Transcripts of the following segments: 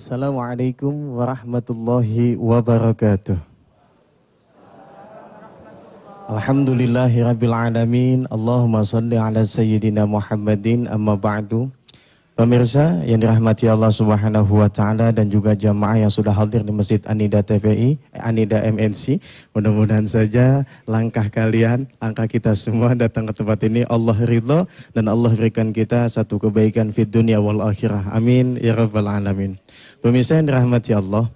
Assalamualaikum warahmatullahi wabarakatuh. Alhamdulillahirabbil alamin. Allahumma shalli ala sayyidina Muhammadin, amma ba'du. Pemirsa yang dirahmati Allah Subhanahu wa taala dan juga jamaah yang sudah hadir di Masjid Anida TPI, Anida MNC. Mudah-mudahan saja langkah kalian, langkah kita semua datang ke tempat ini Allah ridho dan Allah berikan kita satu kebaikan fid dunya wal akhirah. Amin ya rabbal alamin. Pemirsa yang dirahmati Allah,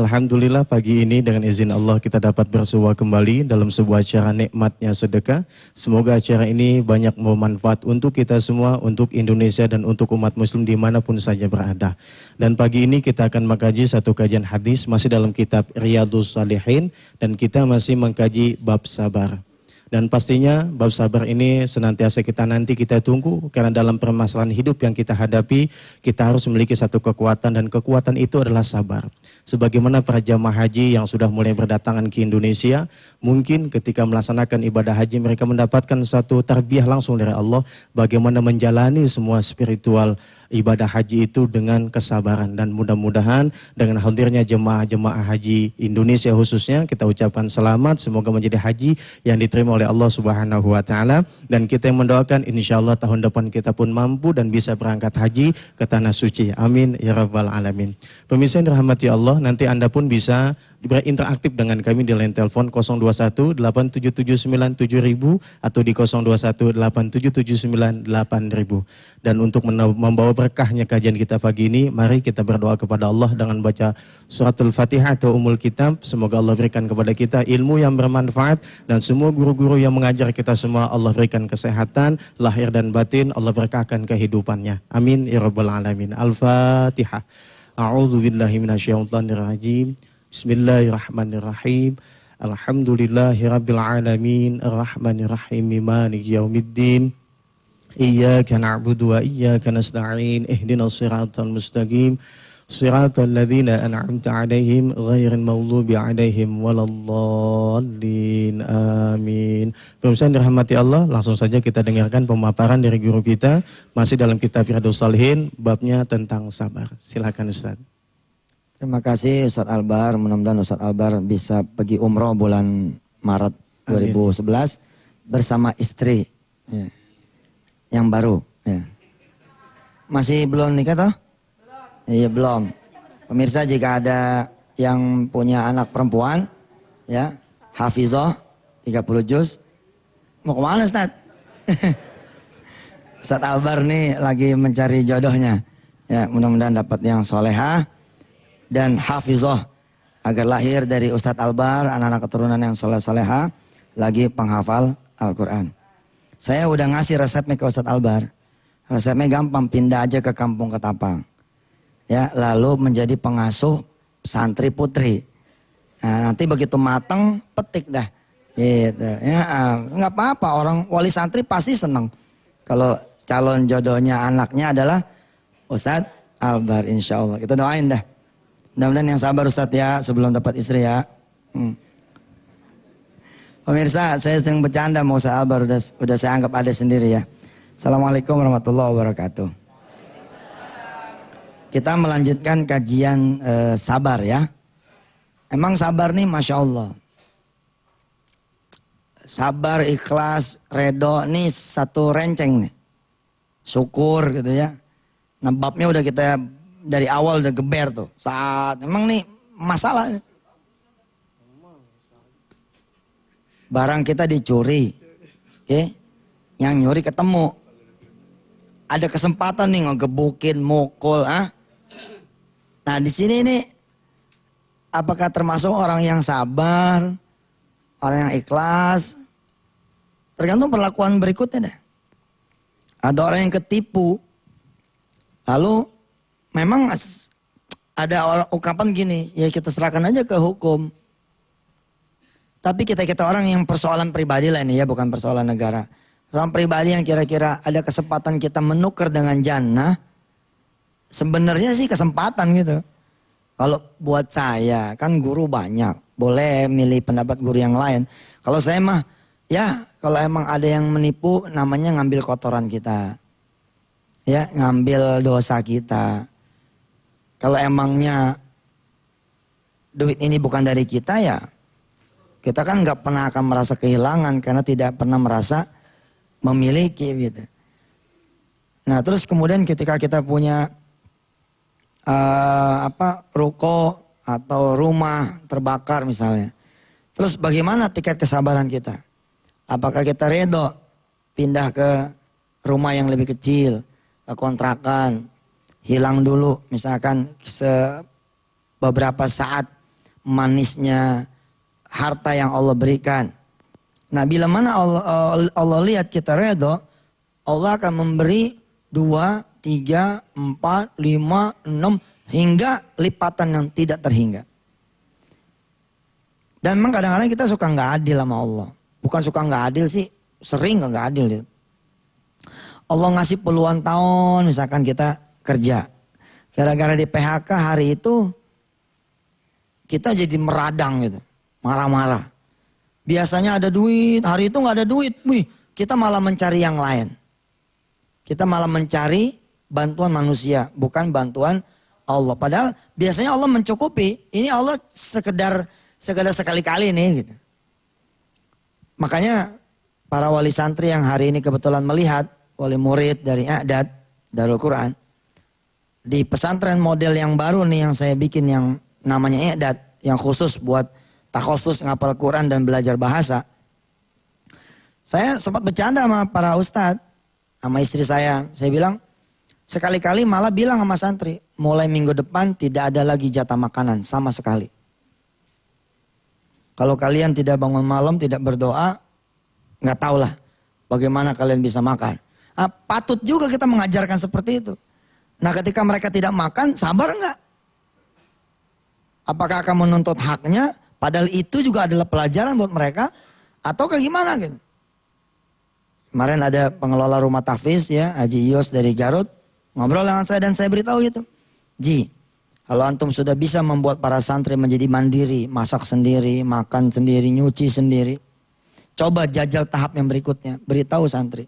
alhamdulillah pagi ini dengan izin Allah kita dapat bersua kembali dalam sebuah acara nikmatnya sedekah. Semoga acara ini banyak bermanfaat untuk kita semua, untuk Indonesia dan untuk umat muslim dimanapun saja berada. Dan pagi ini kita akan mengkaji satu kajian hadis masih dalam kitab Riyadhus Shalihin dan kita masih mengkaji bab sabar. Dan pastinya bab sabar ini senantiasa kita tunggu karena dalam permasalahan hidup yang kita hadapi kita harus memiliki satu kekuatan dan kekuatan itu adalah sabar. Sebagaimana para jamaah haji yang sudah mulai berdatangan ke Indonesia, mungkin ketika melaksanakan ibadah haji mereka mendapatkan satu tarbiyah langsung dari Allah bagaimana menjalani semua spiritual ibadah haji itu dengan kesabaran. Dan mudah-mudahan dengan hadirnya jemaah-jemaah haji Indonesia khususnya kita ucapkan selamat, semoga menjadi haji yang diterima oleh Allah Subhanahu wa taala dan kita yang mendoakan insyaallah tahun depan kita pun mampu dan bisa berangkat haji ke tanah suci. Amin ya rabbal alamin. Pemirsa yang dirahmati Allah, nanti Anda pun bisa berinteraktif dengan kami di line telepon 021 8779 7000 atau di 021 8779 8000. Dan untuk membawa berkahnya kajian kita pagi ini, mari kita berdoa kepada Allah dengan baca suratul Fatihah atau Ummul Kitab. Semoga Allah berikan kepada kita ilmu yang bermanfaat dan semua guru-guru yang mengajar kita semua Allah berikan kesehatan lahir dan batin, Allah berkahkan kehidupannya. Amin ya rabbal alamin. Al-Fatihah. A'udzu billahi minasyaitonir rajim. Bismillahirrahmanirrahim. Alhamdulillahirabbil alamin, arrahmanirrahim, maliki yaumiddin. Iyyaka na'budu wa iyyaka nasta'in. Ihdinas siratal mustaqim. Siratal ladzina an'amta 'alaihim ghairil maghdubi 'alaihim waladdallin. Amin. Pemirsa yang dirahmati Allah, langsung saja kita dengarkan pemaparan dari guru kita masih dalam kitab Riyadhus Shalihin babnya tentang sabar. Silakan Ustaz. Terima kasih Ustadz Albar, mudah-mudahan Ustadz Albar bisa pergi umroh bulan Maret 2011 bersama istri ya, yang baru. Ya. Masih belum nikah toh? Iya belum. Pemirsa jika ada yang punya anak perempuan, ya Hafizah 30 juz, mau kemana Ustadz? Ustadz Albar nih lagi mencari jodohnya. Ya mudah-mudahan dapat yang solehah dan hafizah agar lahir dari Ustadz Albar anak-anak keturunan yang soleh-soleha lagi penghafal Al-Quran. Saya udah ngasih resepnya ke Ustadz Albar. Resepnya gampang, pindah aja ke kampung Ketapang. Ya, lalu menjadi pengasuh santri putri. Nah, nanti begitu mateng petik dah. Gitu. Ya, nggak apa-apa, orang wali santri pasti senang kalau calon jodohnya anaknya adalah Ustadz Albar, insya Allah. Kita doain dah. Mudah-mudahan yang sabar Ustadz ya sebelum dapat istri ya. Pemirsa, saya sering bercanda mau Ustadz Albar udah saya anggap ada sendiri ya. Assalamualaikum warahmatullahi wabarakatuh. Kita melanjutkan kajian sabar ya. Emang sabar nih Masya Allah. Sabar, ikhlas, redo nih satu renceng nih. Syukur gitu ya. Nah babnya udah kita dari awal udah geber tuh. Saat emang nih masalah. Barang kita dicuri. Okay? Yang nyuri ketemu. Ada kesempatan nih ngegebukin, mukul. Nah di sini nih. Apakah termasuk orang yang sabar? Orang yang ikhlas? Tergantung perlakuan berikutnya deh. Ada orang yang ketipu. Lalu memang ada ungkapan gini, ya kita serahkan aja ke hukum. Tapi kita orang yang persoalan pribadi lah ini ya, bukan persoalan negara. Persoalan pribadi yang kira-kira ada kesempatan kita menukar dengan jannah, sebenarnya sih kesempatan gitu. Kalau buat saya, kan guru banyak, boleh milih pendapat guru yang lain. Kalau saya mah, ya kalau emang ada yang menipu, namanya ngambil kotoran kita. Ya, ngambil dosa kita. Kalau emangnya duit ini bukan dari kita ya, kita kan nggak pernah akan merasa kehilangan karena tidak pernah merasa memiliki gitu. Nah terus kemudian ketika kita punya ruko atau rumah terbakar misalnya, terus bagaimana tingkat kesabaran kita? Apakah kita redo pindah ke rumah yang lebih kecil, ke kontrakan, hilang dulu misalkan beberapa saat manisnya harta yang Allah berikan. Nah bila mana Allah lihat kita redo, Allah akan memberi 2, 3, 4, 5, 6 hingga lipatan yang tidak terhingga. Dan memang kadang-kadang kita suka nggak adil sama Allah. Bukan suka nggak adil sih, sering nggak adil gitu. Allah ngasih puluhan tahun misalkan kita kerja. Gara-gara di PHK hari itu kita jadi meradang gitu. Marah-marah. Biasanya ada duit, hari itu nggak ada duit. Wih, kita malah mencari yang lain. Kita malah mencari bantuan manusia, bukan bantuan Allah. Padahal biasanya Allah mencukupi. Ini Allah sekedar sekali-kali nih gitu. Makanya para wali santri yang hari ini kebetulan melihat, wali murid dari I'dad Darul Quran, di pesantren model yang baru nih yang saya bikin yang namanya I'dad, yang khusus buat takhusus ngapal Quran dan belajar bahasa. Saya sempat bercanda sama para ustadz, sama istri saya bilang, sekali-kali malah bilang sama santri, mulai minggu depan tidak ada lagi jatah makanan sama sekali. Kalau kalian tidak bangun malam, tidak berdoa, nggak tahulah bagaimana kalian bisa makan. Nah, patut juga kita mengajarkan seperti itu. Nah ketika mereka tidak makan, sabar nggak? Apakah akan menuntut haknya? Padahal itu juga adalah pelajaran buat mereka. Atau kayak gimana gitu? Kemarin ada pengelola rumah tahfiz ya, Haji Yos dari Garut. Ngobrol dengan saya dan saya beritahu gitu. Ji, kalau antum sudah bisa membuat para santri menjadi mandiri, masak sendiri, makan sendiri, nyuci sendiri. Coba jajal tahap yang berikutnya, beritahu santri.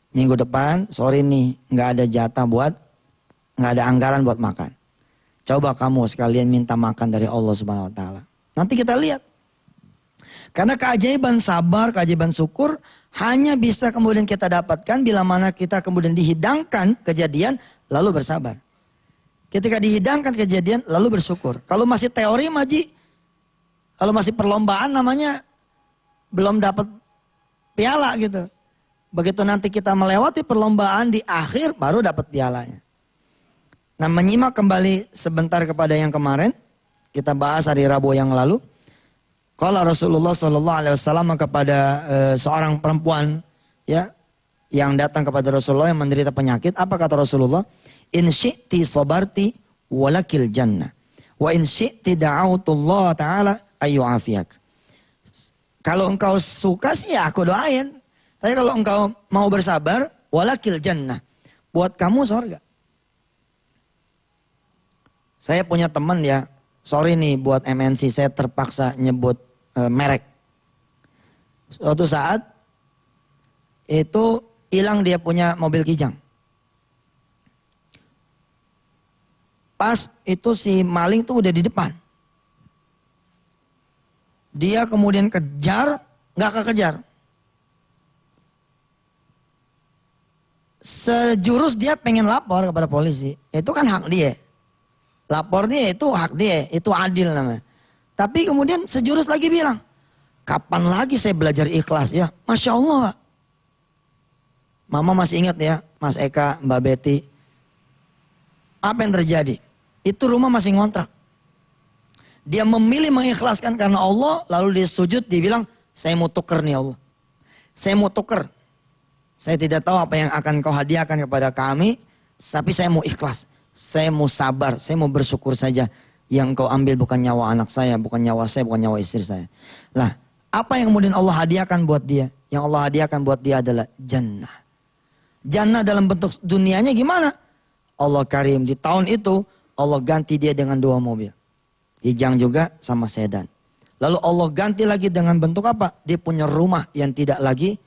Minggu depan, sorry nih, nggak ada jatah nggak ada anggaran buat makan. Coba kamu sekalian minta makan dari Allah Subhanahu Wa Taala. Nanti kita lihat. Karena keajaiban sabar, keajaiban syukur hanya bisa kemudian kita dapatkan bila mana kita kemudian dihidangkan kejadian lalu bersabar. Ketika dihidangkan kejadian lalu bersyukur. Kalau masih teori maji, kalau masih perlombaan namanya belum dapat piala gitu. Begitu nanti kita melewati perlombaan di akhir baru dapat pialanya. Nah menyimak kembali sebentar kepada yang kemarin. Kita bahas hari Rabu yang lalu. Kalau Rasulullah SAW kepada seorang perempuan ya yang datang kepada Rasulullah yang menderita penyakit. Apa kata Rasulullah? In syi'ti sabarti walakil jannah. Wa in syi'ti da'autullah ta'ala ayyu'afiyak. Kalau engkau suka sih ya aku doain. Tapi kalau engkau mau bersabar, walakil jannah. Buat kamu surga. Saya punya teman ya, sorry nih buat MNC saya terpaksa nyebut merek. Suatu saat itu hilang dia punya mobil Kijang. Pas itu si maling tuh udah di depan. Dia kemudian kejar, nggak kekejar. Sejurus dia pengen lapor kepada polisi. Itu kan hak dia. Lapor dia itu hak dia, itu adil namanya. Tapi kemudian sejurus lagi bilang, kapan lagi saya belajar ikhlas ya? Masya Allah Pak. Mama masih ingat ya, Mas Eka, Mbak Betty. Apa yang terjadi? Itu rumah masih ngontrak. Dia memilih mengikhlaskan karena Allah, lalu dia sujud, dia bilang, saya mau tuker nih Allah. Saya mau tuker. Saya tidak tahu apa yang akan kau hadiahkan kepada kami, tapi saya mau ikhlas. Saya mau sabar, saya mau bersyukur saja. Yang kau ambil bukan nyawa anak saya, bukan nyawa saya, bukan nyawa istri saya. Lah, apa yang kemudian Allah hadiahkan buat dia? Yang Allah hadiahkan buat dia adalah jannah. Jannah dalam bentuk dunianya gimana? Allah karim, di tahun itu Allah ganti dia dengan 2 mobil. Kijang juga sama sedan. Lalu Allah ganti lagi dengan bentuk apa? Dia punya rumah yang tidak lagi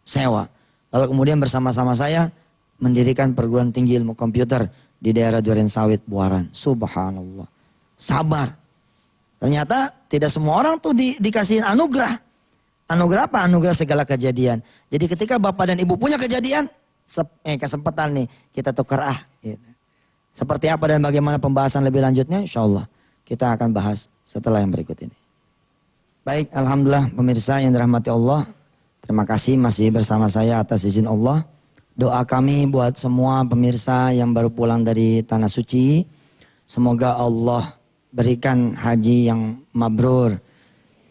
sewa. Lalu kemudian bersama-sama saya mendirikan perguruan tinggi ilmu komputer di daerah Durensawit, Buaran. Subhanallah. Sabar. Ternyata tidak semua orang tuh dikasih anugerah. Anugerah apa? Anugerah segala kejadian. Jadi ketika bapak dan ibu punya kejadian, kesempatan nih kita tukar gitu. Seperti apa dan bagaimana pembahasan lebih lanjutnya, insya Allah kita akan bahas setelah yang berikut ini. Baik, alhamdulillah pemirsa yang dirahmati Allah. Terima kasih masih bersama saya atas izin Allah. Doa kami buat semua pemirsa yang baru pulang dari Tanah Suci. Semoga Allah berikan haji yang mabrur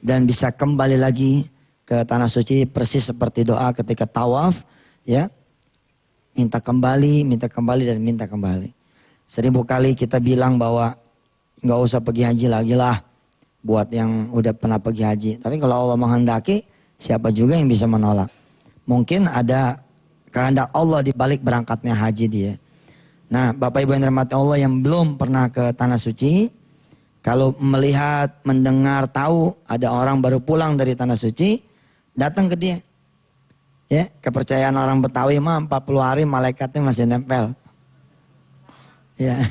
dan bisa kembali lagi ke Tanah Suci persis seperti doa ketika tawaf, ya. Minta kembali dan minta kembali. 1000 kali kita bilang bahwa nggak usah pergi haji lagi lah buat yang udah pernah pergi haji. Tapi kalau Allah menghendaki, siapa juga yang bisa menolak. Mungkin ada kehendak Allah di balik berangkatnya haji dia. Nah, Bapak Ibu yang dirahmati Allah yang belum pernah ke Tanah Suci, kalau melihat, mendengar, tahu ada orang baru pulang dari Tanah Suci, datang ke dia. Ya, kepercayaan orang Betawi mah 40 hari malaikatnya masih nempel. Ya,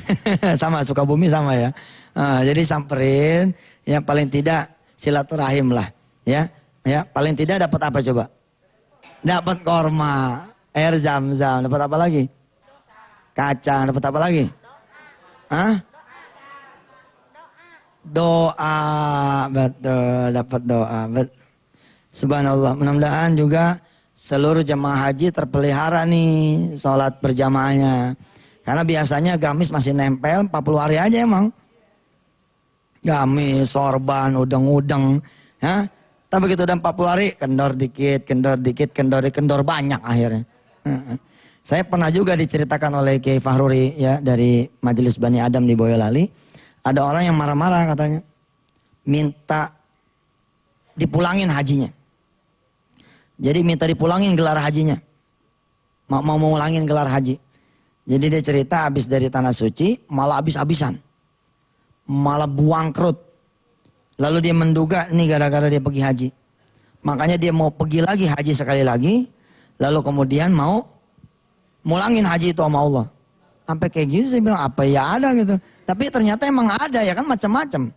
sama Sukabumi sama ya. Jadi samperin, ya paling tidak silaturahim lah, ya. Ya, paling tidak dapat apa coba? Dapat korma, air zam-zam, dapat apa lagi? Kacang, dapat apa lagi? Doa, betul, dapat doa. Subhanallah, mudah-mudahan juga seluruh jemaah haji terpelihara nih sholat berjamaahnya. Karena biasanya gamis masih nempel 40 hari aja emang. Gamis, sorban, udeng-udeng. Ya. Tapi begitu udah 40 hari, kendor banyak akhirnya. Saya pernah juga diceritakan oleh Kiai Fahruri ya dari Majelis Bani Adam di Boyolali. Ada orang yang marah-marah katanya. Minta dipulangin hajinya. Jadi minta dipulangin gelar hajinya. Mau ulangin gelar haji. Jadi dia cerita habis dari Tanah Suci malah habis-habisan. Malah buang kerut. Lalu dia menduga ini gara-gara dia pergi haji. Makanya dia mau pergi lagi haji sekali lagi. Lalu kemudian mau mulangin haji itu sama Allah. Sampai kayak gitu saya bilang apa ya ada gitu. Tapi ternyata emang ada ya kan macam-macam.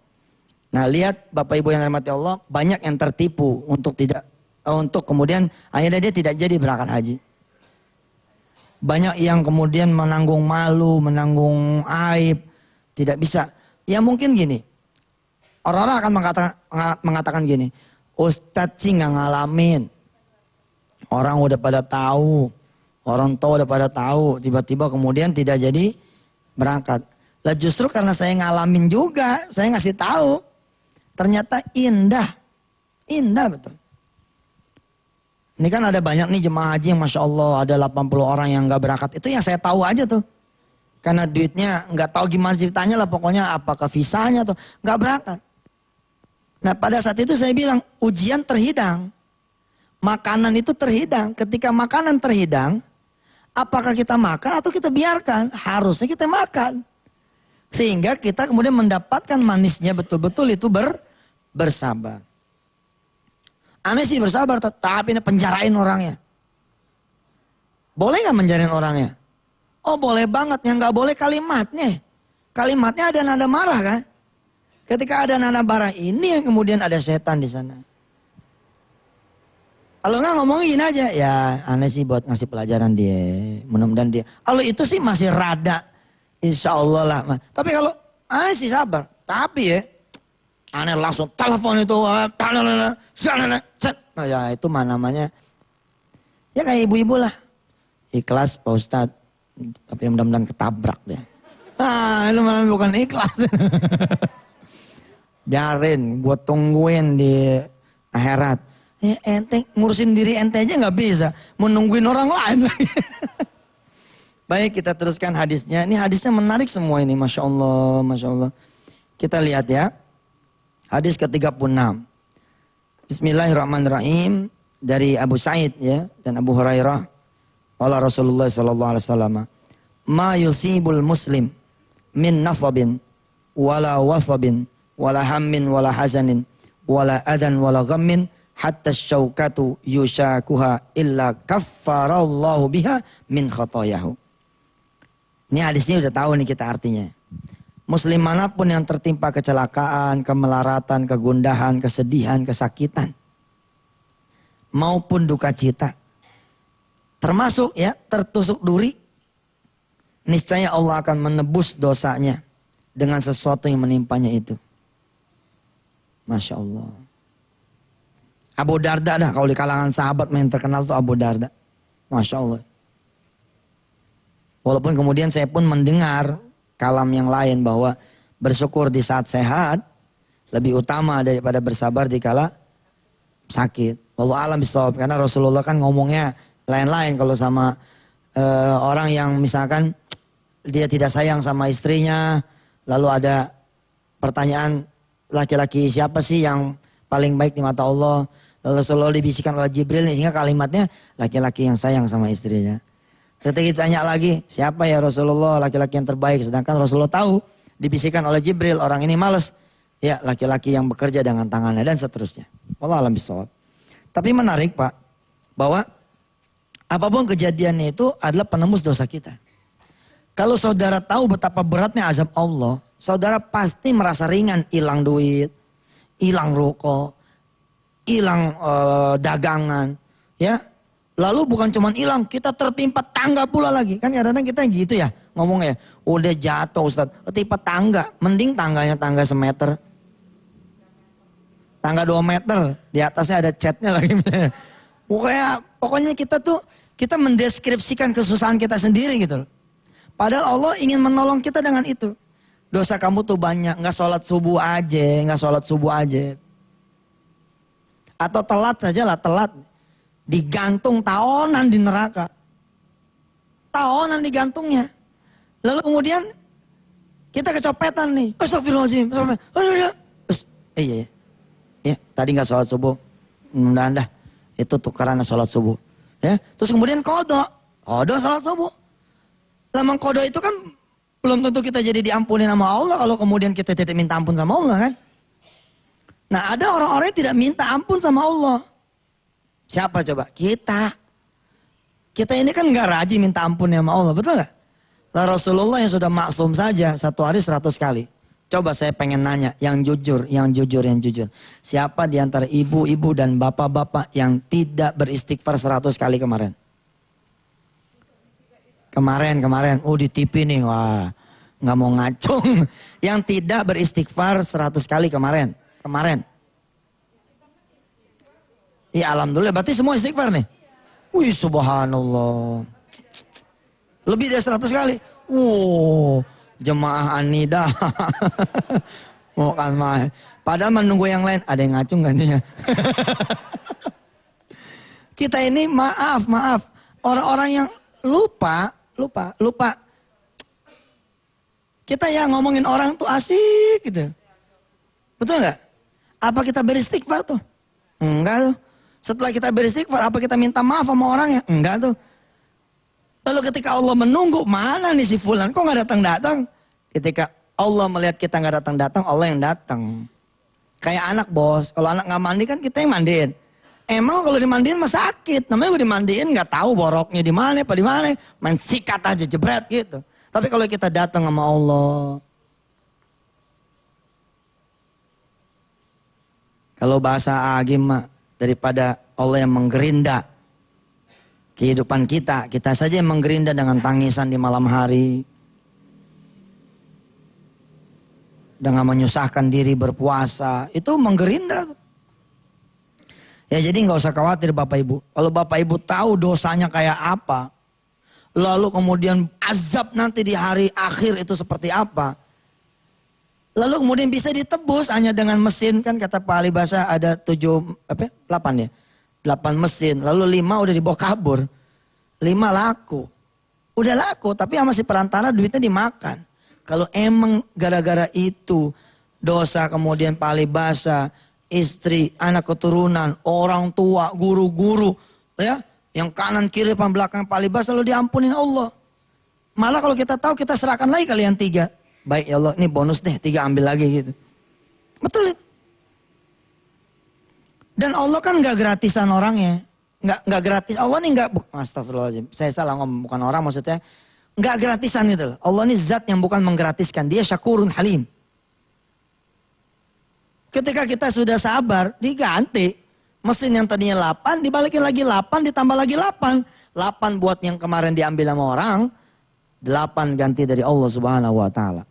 Nah lihat Bapak Ibu yang dirahmati Allah. Banyak yang tertipu untuk kemudian akhirnya dia tidak jadi berangkat haji. Banyak yang kemudian menanggung malu, menanggung aib. Tidak bisa. Ya mungkin gini. Orang-orang akan mengatakan gini. Ustadz sih gak ngalamin. Orang udah pada tahu. Orang tua udah pada tahu. Tiba-tiba kemudian tidak jadi berangkat. Lah justru karena saya ngalamin juga. Saya ngasih tahu. Ternyata indah. Indah betul. Ini kan ada banyak nih jemaah haji yang Masya Allah ada 80 orang yang gak berangkat. Itu yang saya tahu aja tuh. Karena duitnya gak tahu gimana ceritanya lah pokoknya apakah visanya atau gak berangkat. Nah pada saat itu saya bilang ujian terhidang. Makanan itu terhidang. Ketika makanan terhidang, apakah kita makan atau kita biarkan? Harusnya kita makan. Sehingga kita kemudian mendapatkan manisnya betul-betul itu bersabar. Aneh sih bersabar, tapi ini penjarain orangnya. Boleh gak menjarain orangnya? Oh boleh banget, yang gak boleh kalimatnya. Kalimatnya ada nada marah kan? Ketika ada nada marah ini yang kemudian ada setan di sana. Kalau nggak ngomongin gini aja, ya aneh sih buat ngasih pelajaran dia. Mudah-mudahan dia. Kalau itu sih masih rada, insya Allah lah. Tapi kalau aneh sih sabar. Tapi ya, aneh langsung telepon itu. Ya itu mana namanya. Ya kayak ibu-ibu lah. Ikhlas Pak Ustadz. Tapi mudah-mudahan ketabrak deh. Itu malah bukan ikhlas. Biarin, gue tungguin di akhirat. Ya ente ngurusin diri ente aja gak bisa. Menungguin orang lain. Baik kita teruskan hadisnya. Ini hadisnya menarik semua ini. Masya Allah, Masya Allah. Kita lihat ya. Hadis ke-36. Bismillahirrahmanirrahim. Dari Abu Sa'id ya. Dan Abu Hurairah. Qala Rasulullah SAW. Ma yusibul muslim. Min nasabin. Wala wasabin. Wala hammin wala hazanin. Wala adhan wala ghammin. Hatta syaukatu yushakuha illa kaffarallahu biha min khotoyahu. Ini hadisnya udah tahu nih kita artinya. Muslim manapun yang tertimpa kecelakaan, kemelaratan, kegundahan, kesedihan, kesakitan, maupun duka cita, termasuk ya tertusuk duri, niscaya Allah akan menebus dosanya dengan sesuatu yang menimpanya itu. Masya Allah. Abu Darda dah, kalau di kalangan sahabat yang terkenal tuh Abu Darda. Masya Allah. Walaupun kemudian saya pun mendengar kalam yang lain bahwa bersyukur di saat sehat lebih utama daripada bersabar di kala sakit. Wallahu a'lam bishawab, karena Rasulullah kan ngomongnya lain-lain kalau sama orang yang misalkan dia tidak sayang sama istrinya, lalu ada pertanyaan laki-laki siapa sih yang paling baik di mata Allah? Lalu Rasulullah dibisikkan oleh Jibril sehingga kalimatnya laki-laki yang sayang sama istrinya. Ketika ditanya lagi, siapa ya Rasulullah laki-laki yang terbaik? Sedangkan Rasulullah tahu, dibisikkan oleh Jibril, orang ini malas. Ya, laki-laki yang bekerja dengan tangannya dan seterusnya. Wallahu a'lam bishawab. Tapi menarik Pak, bahwa apapun kejadiannya itu adalah penembus dosa kita. Kalau saudara tahu betapa beratnya azab Allah, saudara pasti merasa ringan, hilang duit, hilang rokok, hilang dagangan, ya. Lalu bukan cuma hilang, kita tertimpa tangga pula lagi. Kan kadang-kadang kita gitu ya ngomongnya. Udah jatuh Ustaz, tertimpa tangga. Mending tangganya tangga semeter. Tangga 2 meter, di atasnya ada catnya lagi. Pokoknya kita mendeskripsikan kesusahan kita sendiri gitu loh. Padahal Allah ingin menolong kita dengan itu. Dosa kamu tuh banyak, gak sholat subuh aja. Atau telat saja lah, telat. Digantung tahunan di neraka. Tahunan digantungnya. Lalu kemudian kita kecopetan nih. Astagfirullahaladzim. Iya. Ya, tadi gak sholat subuh. Mudah-mudahan itu tukaran sholat subuh. Ya, terus kemudian kodok sholat subuh. Lamang kodok itu kan belum tentu kita jadi diampuni sama Allah kalau kemudian kita tidak minta ampun sama Allah kan. Nah ada orang-orang yang tidak minta ampun sama Allah. Siapa coba? Kita. Kita ini kan gak rajin minta ampun sama Allah, betul gak? Lah Rasulullah yang sudah maksum saja 1 hari 100 kali. Coba saya pengen nanya, yang jujur. Siapa di antara ibu-ibu dan bapak-bapak yang tidak beristighfar 100 kali kemarin? Kemarin. Di TV nih, wah gak mau ngacung. Yang tidak beristighfar 100 kali kemarin. Iya alhamdulillah, berarti semua istighfar nih. Wih subhanallah. Lebih dari 100 kali. Jemaah Anidah. Mau kan main. Padahal menunggu yang lain. Ada yang ngacung gak nih ya? Kita ini maaf. Orang-orang yang lupa. Kita yang ngomongin orang tuh asik gitu. Betul gak? Apa kita beristighfar tuh? Enggak tuh. Setelah kita beristighfar, apa kita minta maaf sama orangnya? Enggak tuh. Lalu ketika Allah menunggu, mana nih si fulan? Kok gak datang-datang? Ketika Allah melihat kita gak datang-datang, Allah yang datang. Kayak anak bos, kalau anak gak mandi kan kita yang mandiin. Emang kalau dimandiin mah sakit. Namanya gue dimandiin gak tahu boroknya di mana, main sikat aja jebret gitu. Tapi kalau kita datang sama Allah, kalau bahasa Agim mah, daripada Allah yang menggerinda kehidupan kita saja yang menggerinda dengan tangisan di malam hari. Dengan menyusahkan diri berpuasa, itu menggerinda. Ya jadi gak usah khawatir Bapak Ibu. Kalau Bapak Ibu tahu dosanya kayak apa, lalu kemudian azab nanti di hari akhir itu seperti apa, lalu kemudian bisa ditebus hanya dengan mesin, kan kata Pak Ali Basah ada 8 mesin, lalu 5 udah dibawa kabur, 5 laku, udah laku tapi sama si perantara duitnya dimakan. Kalau emang gara-gara itu dosa kemudian Pak Ali Basah, istri, anak keturunan, orang tua, guru-guru, ya, yang kanan kiri depan belakang Pak Ali Basah lalu diampunin Allah. Malah kalau kita tahu kita serahkan lagi kalian 3. Baik ya Allah, ini bonus deh, 3 ambil lagi gitu. Betul itu. Dan Allah kan gak gratisan orangnya. Gak gratis. Allah nih gak, astagfirullahaladzim. Saya salah ngomong, bukan orang maksudnya. Nggak gratisan gitu loh. Allah ini zat yang bukan menggratiskan. Dia syakurun halim. Ketika kita sudah sabar, diganti. Mesin yang tadinya 8, dibalikin lagi 8, ditambah lagi 8. 8 buat yang kemarin diambil sama orang, 8 ganti dari Allah subhanahu wa ta'ala.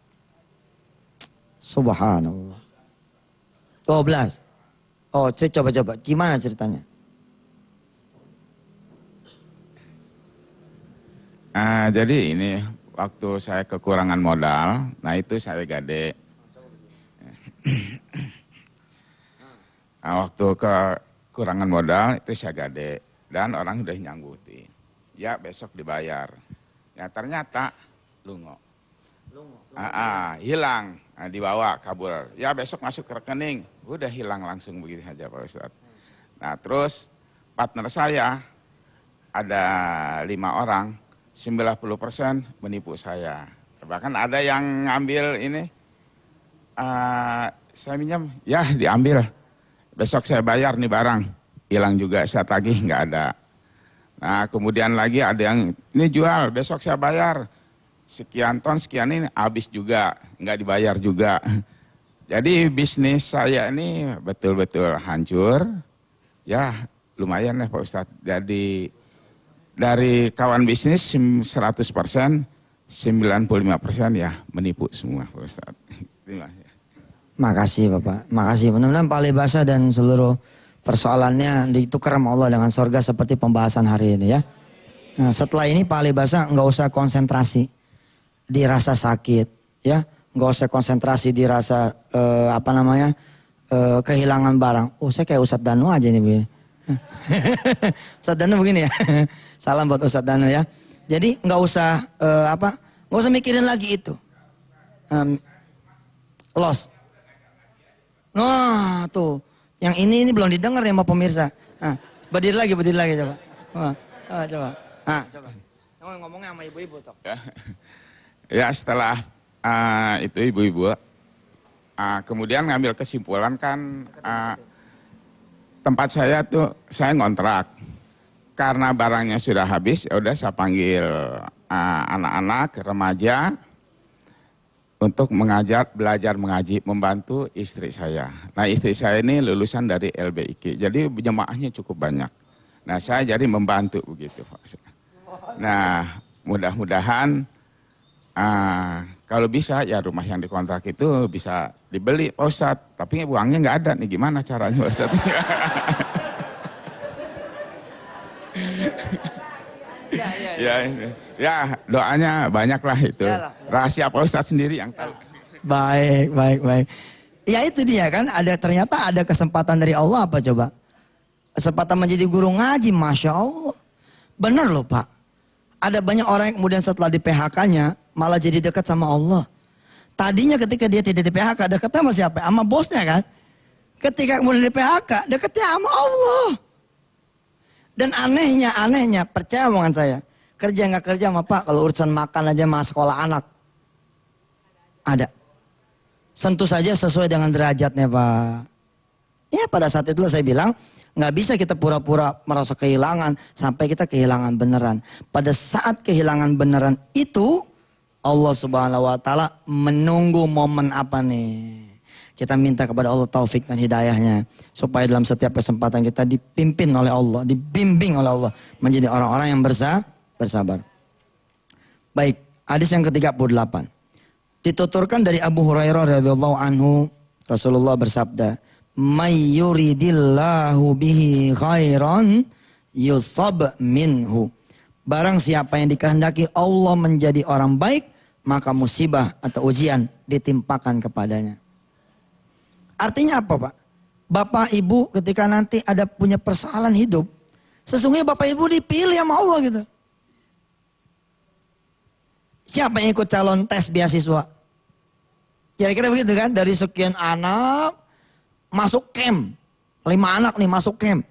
Subhanallah. 12. Oh, coba-coba. Gimana ceritanya? Jadi ini waktu saya kekurangan modal, nah itu saya gade. Waktu kekurangan modal itu saya gade dan orang udah nyanggutin. Ya besok dibayar. Ya ternyata lungo. Hilang, dibawa kabur. Ya besok masuk ke rekening, udah hilang langsung begitu aja Pak Ustadz. Nah terus partner saya ada 5 orang. 90% menipu saya. Bahkan ada yang ngambil ini, saya minjam, ya diambil. Besok saya bayar nih barang, hilang juga, saya tagih nggak ada. Nah kemudian lagi ada yang, ini jual, besok saya bayar. Sekian ton, sekian ini habis juga, nggak dibayar juga. Jadi bisnis saya ini betul-betul hancur. Ya lumayan lah Pak Ustadz. Jadi dari kawan bisnis 100%, 95% ya menipu semua Pak Ustadz. Terima kasih. Makasih Bapak, makasih. Mudah-mudahan Pak Ali Basa dan seluruh persoalannya ditukar sama Allah dengan sorga seperti pembahasan hari ini ya. Nah, setelah ini Pak Ali Basa nggak usah konsentrasi di rasa sakit ya. Nggak usah konsentrasi di rasa kehilangan barang. Oh saya kayak Ustadz Danu aja nih begini. Ustadz Danu begini ya. Salam buat Ustadz Danu ya. Jadi nggak usah nggak usah mikirin lagi itu. Loss. Nah tuh, yang ini belum didengar ya sama pemirsa. Berdiri lagi coba. Coba. Coba. Ngomongnya sama ibu-ibu toh. Ya setelah itu ibu-ibu, kemudian ngambil kesimpulan kan tempat saya tuh saya ngontrak. Karena barangnya sudah habis, ya udah saya panggil anak-anak, remaja untuk belajar mengaji, membantu istri saya. Nah istri saya ini lulusan dari LBIK, jadi jemaahnya cukup banyak. Nah saya jadi membantu begitu. Nah mudah-mudahan kalau bisa ya rumah yang dikontrak itu bisa dibeli Pak Ustadz. Tapi uangnya nggak ada nih, gimana caranya Pak Ustadz? Ya doanya banyak lah itu. Rahasia Pak Ustadz sendiri yang tahu. Baik. Ya itu dia kan, ternyata ada kesempatan dari Allah apa coba? Kesempatan menjadi guru ngaji, Masya Allah. Benar loh Pak. Ada banyak orang yang kemudian setelah di PHK-nya malah jadi dekat sama Allah. Tadinya ketika dia tidak di PHK, dekatnya sama siapa? Sama bosnya kan? Ketika kemudian di PHK, dekatnya sama Allah. Dan anehnya, percaya omongan saya. Kerja nggak kerja sama Pak, kalau urusan makan aja sama sekolah anak. Ada. Sentuh saja sesuai dengan derajatnya Pak. Ya pada saat itulah saya bilang, nggak bisa kita pura-pura merasa kehilangan sampai kita kehilangan beneran. Pada saat kehilangan beneran itu, Allah Subhanahu wa Ta'ala menunggu momen apa nih? Kita minta kepada Allah taufik dan hidayahnya. Supaya dalam setiap kesempatan kita dipimpin oleh Allah, dibimbing oleh Allah. Menjadi orang-orang yang bersabar. Baik, hadis yang ke-38. Dituturkan dari Abu Hurairah radhiyallahu anhu, Rasulullah bersabda, "May yuridillahu bihi khairan yusab minhu." Barang siapa yang dikehendaki Allah menjadi orang baik, maka musibah atau ujian ditimpakan kepadanya. Artinya apa Pak? Bapak Ibu ketika nanti ada punya persoalan hidup, sesungguhnya Bapak Ibu dipilih sama Allah gitu. Siapa yang ikut calon tes beasiswa? Kira-kira begitu kan? Dari sekian anak masuk camp. 5 anak nih masuk camp.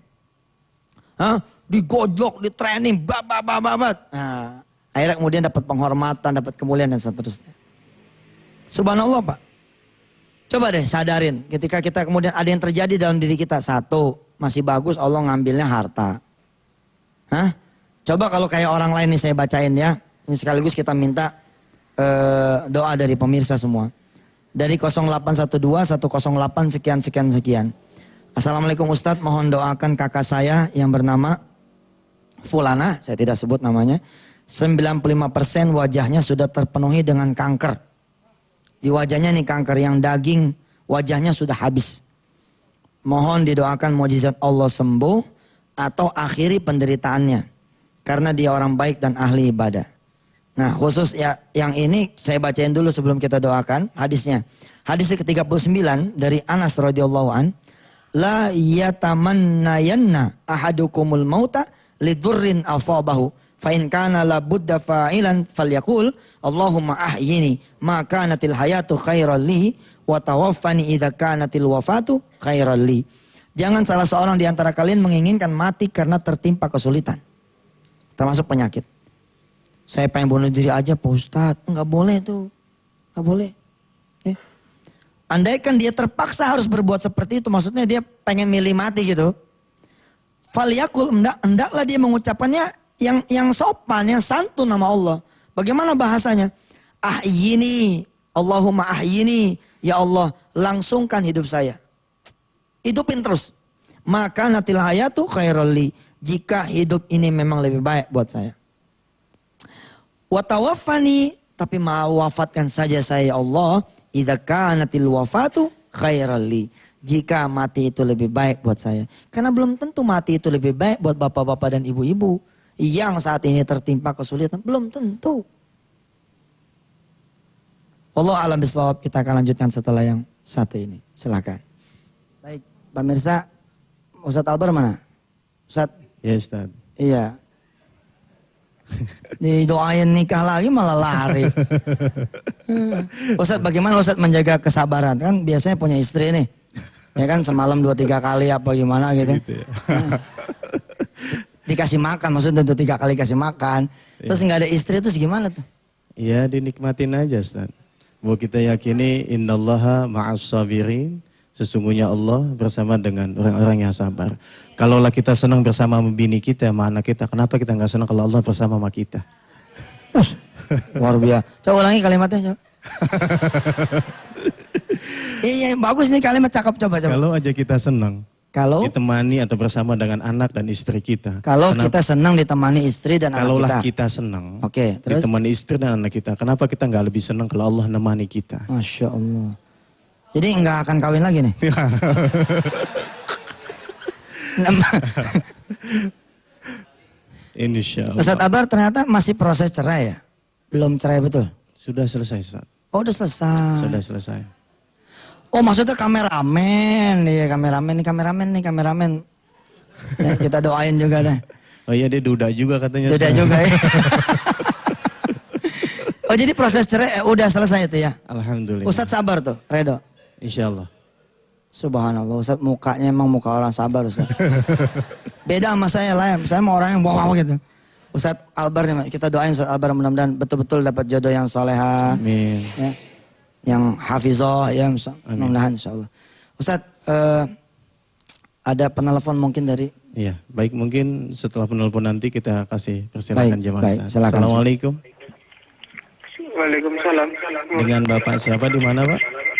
Digojlok, di training, babat. Nah, akhirnya kemudian dapat penghormatan, dapat kemuliaan dan seterusnya. Subhanallah Pak. Coba deh sadarin ketika kita kemudian ada yang terjadi dalam diri kita. Satu, masih bagus Allah ngambilnya harta. Coba kalau kayak orang lain nih saya bacain ya. Ini sekaligus kita minta doa dari pemirsa semua. Dari 0812 108 sekian. Assalamualaikum Ustadz, mohon doakan kakak saya yang bernama Fulana, saya tidak sebut namanya. 95% wajahnya sudah terpenuhi dengan kanker. Di wajahnya nih kanker yang daging, wajahnya sudah habis. Mohon didoakan mukjizat Allah sembuh atau akhiri penderitaannya. Karena dia orang baik dan ahli ibadah. Nah khusus ya yang ini saya bacain dulu sebelum kita doakan hadisnya. Hadis ke-39 dari Anas radhiyallahu an. La yatamannayanna ahadukumul mauta lidurrin asabahu. Fa in kana la budda fa'ilan falyaqul Allahumma ahyini ma kanatil hayatu khairal li wa tawaffani idza kanatil wafatu khairal li. Jangan salah seorang di antara kalian menginginkan mati karena tertimpa kesulitan. Termasuk penyakit. Saya pengen bunuh diri aja Pak Ustadz. Enggak boleh tuh. Enggak boleh. Andaikan dia terpaksa harus berbuat seperti itu. Maksudnya dia pengen milih mati gitu. Falyakul, hendaklah dia mengucapkannya yang sopan, yang santun nama Allah. Bagaimana bahasanya? Ahyini, Allahumma ahyini. Ya Allah, langsungkan hidup saya. Hidupin terus. Maka natil hayatu khairul li. Jika hidup ini memang lebih baik buat saya. Wa tawaffani, tapi wafatkan saja saya ya Allah. Idza kanatil wafatu khairal li. Jika mati itu lebih baik buat saya. Karena belum tentu mati itu lebih baik buat bapak-bapak dan ibu-ibu yang saat ini tertimpa kesulitan. Belum tentu. Allah alam bisawab. Kita akan lanjutkan setelah yang satu ini. Silakan. Baik, pemirsa, Ustadz Albar mana? Ustadz? Ya Ustadz. Iya. Didoain nikah lagi malah lari. Ustadz, bagaimana Ustadz menjaga kesabaran? Kan biasanya punya istri nih. Ya kan semalam 2-3 kali apa gimana gitu. Ya. Dikasih makan, maksudnya 2-3 kali kasih makan. Terus nggak ada istri terus gimana tuh? Ya dinikmatin aja Ustadz. Bahwa kita yakini innallaha ma'as sabirin. Sesungguhnya Allah bersama dengan orang-orang yang sabar. Kalaulah kita senang bersama bini kita, sama anak kita, kenapa kita nggak senang kalau Allah bersama sama kita? Luar biasa. Coba ulangi kalimatnya, coba. Iya, bagus nih kalimat cakep, coba. Kalau aja kita senang, kalau ditemani atau bersama dengan anak dan istri kita. Kalau kita senang ditemani istri dan anak kita. Kalaulah kita senang, terus ditemani istri dan anak kita, kenapa kita nggak lebih senang kalau Allah nemani kita? Masya Allah. Jadi nggak akan kawin lagi nih? Insya Allah. Ustadz Abar ternyata masih proses cerai ya? Belum cerai betul? Sudah selesai Ustaz. Oh udah selesai. Sudah selesai. Oh maksudnya kameramen. Iya kameramen nih. Ya, kita doain juga deh. Oh iya dia duda juga katanya. Duda juga ya. Oh jadi proses cerai udah selesai itu ya? Alhamdulillah. Ustadz sabar tuh, Redo? Insya Allah. Subhanallah, Ustadz mukanya emang muka orang sabar Ustadz. Beda sama saya lah, saya mau orang yang bawa gitu. Ustadz Albar nih, kita doain Ustadz Albar mudah-mudahan betul-betul dapat jodoh yang soleha. Amin. Ya, yang hafizah, ya mudah-mudahan insya Allah. Ustadz, ada penelpon mungkin dari... Iya, baik mungkin setelah penelpon nanti kita kasih persilakan jemaah. Baik, silakan. Assalamualaikum. Waalaikumsalam. Dengan Bapak siapa di mana Pak?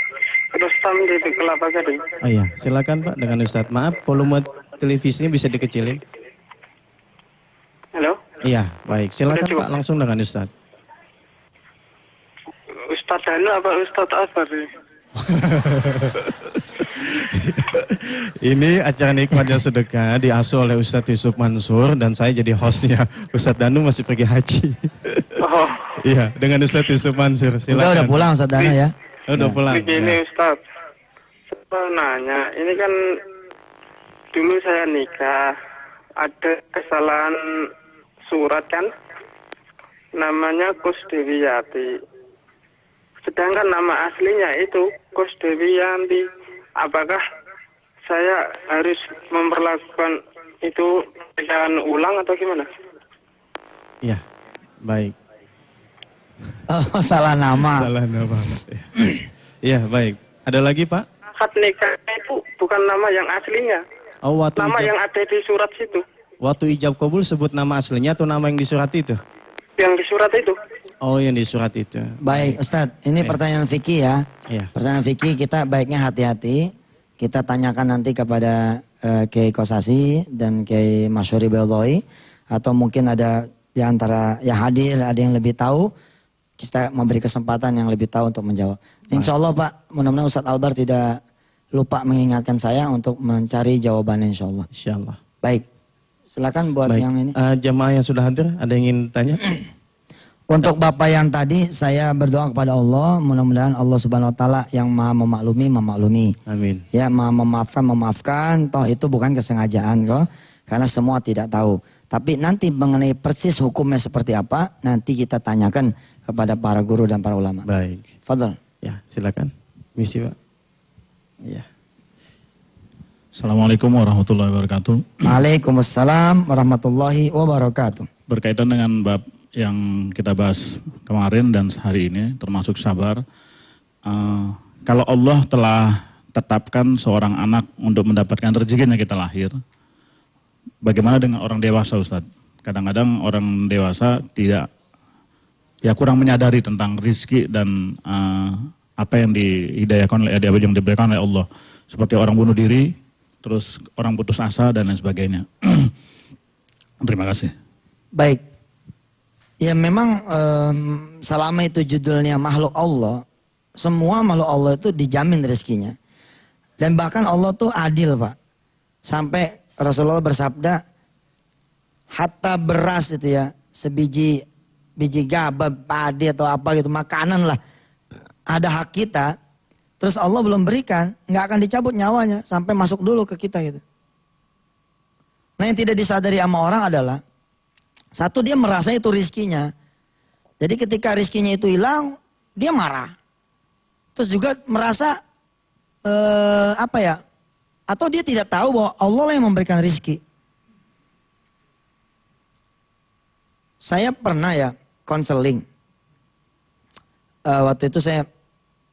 Rustam di Kelapa Gading. Oh iya, silakan Pak dengan Ustadz. Maaf, volume televisinya bisa dikecilin. Halo? Iya, baik. Silakan Pak langsung dengan Ustadz. Ustadz Danu apa Ustadz Albar? Ini acara nikmatnya sedekah diasuh oleh Ustadz Yusuf Mansur dan saya jadi hostnya. Ustadz Danu masih pergi haji. Oh. Iya, dengan Ustadz Yusuf Mansur. Silakan. Udah pulang Ustadz Danu ya? Udah pulang. Begini Ya. Ustadz, saya nanya, ini kan dulu saya nikah, ada kesalahan surat kan, namanya Kusdewiyanti. Sedangkan nama aslinya itu Kusdewiyanti. Apakah saya harus memperlakukan itu dengan ulang atau gimana? Iya, baik. Oh, salah nama. Salah nama. Iya, baik. Ada lagi Pak? Akad nikahnya itu bukan nama yang aslinya. Oh, Nama yang ada di surat situ. Waktu ijab kabul sebut nama aslinya atau nama yang di surat itu? yang di surat itu. Oh, yang di surat itu. Baik Ustadz, ini pertanyaan fikih ya. Iya. Pertanyaan fikih kita baiknya hati-hati. Kita tanyakan nanti kepada Kiai Kosasi dan Kiai Masyuri Beldoi. Atau mungkin ada di antara yang hadir, ada yang lebih tahu. Kita memberi kesempatan yang lebih tahu untuk menjawab. Insya Allah Pak, mudah-mudahan Ustadz Albar tidak lupa mengingatkan saya untuk mencari jawabannya insya Allah. Insya Allah. Baik, silakan buat Baik. yang ini. Jamaah yang sudah hadir, ada yang ingin tanya? Untuk Bapak yang tadi, saya berdoa kepada Allah, mudah-mudahan Allah Subhanahu Wa Taala yang maha memaklumi. Amin. Ya, maha memaafkan, toh itu bukan kesengajaan kok, karena semua tidak tahu. Tapi nanti mengenai persis hukumnya seperti apa, nanti kita tanyakan kepada para guru dan para ulama. Baik. Fadl. Ya, silakan. Misi Pak. Ya. Assalamualaikum warahmatullahi wabarakatuh. Waalaikumsalam warahmatullahi wabarakatuh. Berkaitan dengan bab yang kita bahas kemarin dan hari ini, termasuk sabar. Kalau Allah telah tetapkan seorang anak untuk mendapatkan rezekinya kita lahir, bagaimana dengan orang dewasa Ustadz? Kadang-kadang orang dewasa kurang menyadari tentang rezeki dan apa yang dihidayahkan, apa yang diberikan oleh Allah. Seperti orang bunuh diri, terus orang putus asa dan lain sebagainya. Terima kasih. Baik. Ya memang selama itu judulnya makhluk Allah, semua makhluk Allah itu dijamin rezekinya. Dan bahkan Allah tuh adil Pak. Sampai Rasulullah bersabda, hatta beras itu ya, biji gabah, padi atau apa gitu, makanan lah. Ada hak kita, terus Allah belum berikan, nggak akan dicabut nyawanya sampai masuk dulu ke kita gitu. Nah yang tidak disadari sama orang adalah, satu dia merasa itu rizkinya. Jadi ketika rizkinya itu hilang, dia marah. Terus juga merasa atau dia tidak tahu bahwa Allah lah yang memberikan rizki. Saya pernah ya konseling. Waktu itu saya